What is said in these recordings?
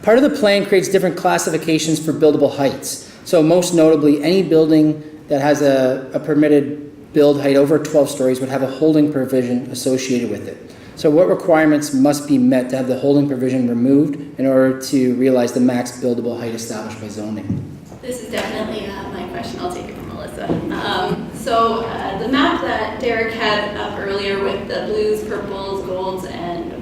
part of the plan creates different classifications for buildable heights. So most notably, any building that has a permitted build height over 12 stories would have a holding provision associated with it. So what requirements must be met to have the holding provision removed in order to realize the max buildable height established by zoning? This is definitely my question. I'll take it from Melissa. The map that Derek had up earlier with the blues, purples, golds, and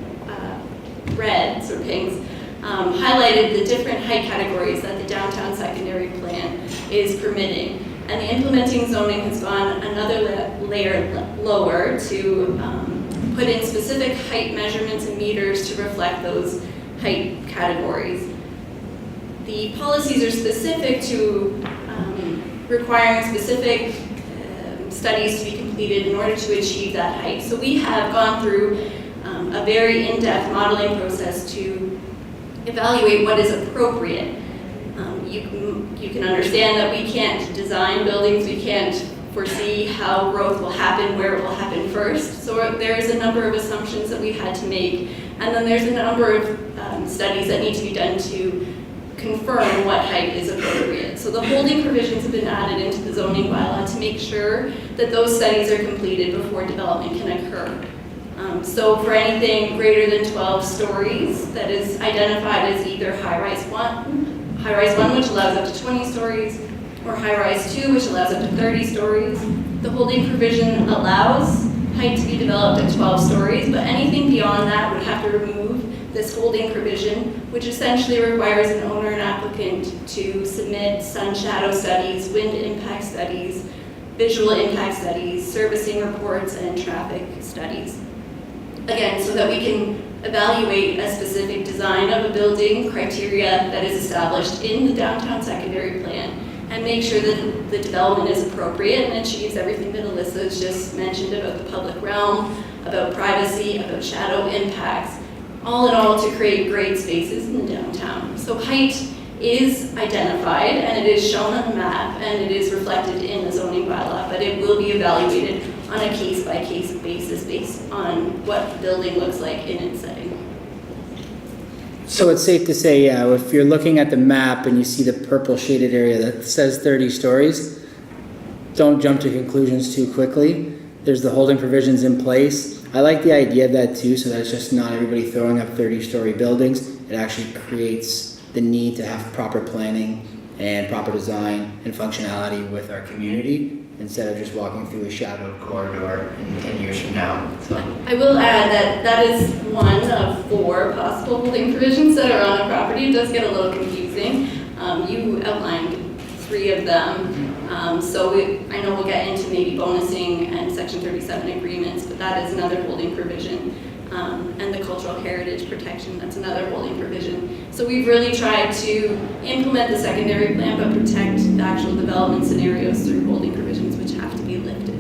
reds or pinks highlighted the different height categories that the downtown secondary plan is permitting. And the implementing zoning has gone another layer lower to put in specific height measurements and meters to reflect those height categories. The policies are specific to requiring specific studies to be completed in order to achieve that height. So we have gone through a very in-depth modeling process to evaluate what is appropriate. You can understand that we can't design buildings, we can't foresee how growth will happen, where it will happen first. So there's a number of assumptions that we've had to make, and then there's a number of studies that need to be done to confirm what height is appropriate. So the holding provisions have been added into the zoning bylaw to make sure that those studies are completed before development can occur. So for anything greater than 12 stories that is identified as either high-rise 1, which allows up to 20 stories, or high-rise 2, which allows up to 30 stories. The holding provision allows height to be developed at 12 stories, but anything beyond that would have to remove this holding provision, which essentially requires an owner and applicant to submit sun shadow studies, wind impact studies, visual impact studies, servicing reports, and traffic studies. Again, so that we can evaluate a specific design of a building criteria that is established in the downtown secondary plan and make sure that the development is appropriate and achieves everything that Alyssa has just mentioned about the public realm, about privacy, about shadow impacts, all in all to create great spaces in the downtown. So height is identified and it is shown on the map and it is reflected in the zoning bylaw, but it will be evaluated on a case-by-case basis based on what the building looks like in its setting. So it's safe to say, if you're looking at the map and you see the purple shaded area that says 30 stories, don't jump to conclusions too quickly. There's the holding provisions in place. I like the idea of that too, so that it's just not everybody throwing up 30-story buildings. It actually creates the need to have proper planning and proper design and functionality with our community instead of just walking through a shadowed corridor in 10 years from now. So. I will add that that is one of 4 possible holding provisions that are on a property. It does get a little confusing. You outlined 3 of them. I know we'll get into maybe bonusing and Section 37 agreements, but that is another holding provision. And the cultural heritage protection, that's another holding provision. So we've really tried to implement the secondary plan, but protect the actual development scenarios through holding provisions, which have to be lifted.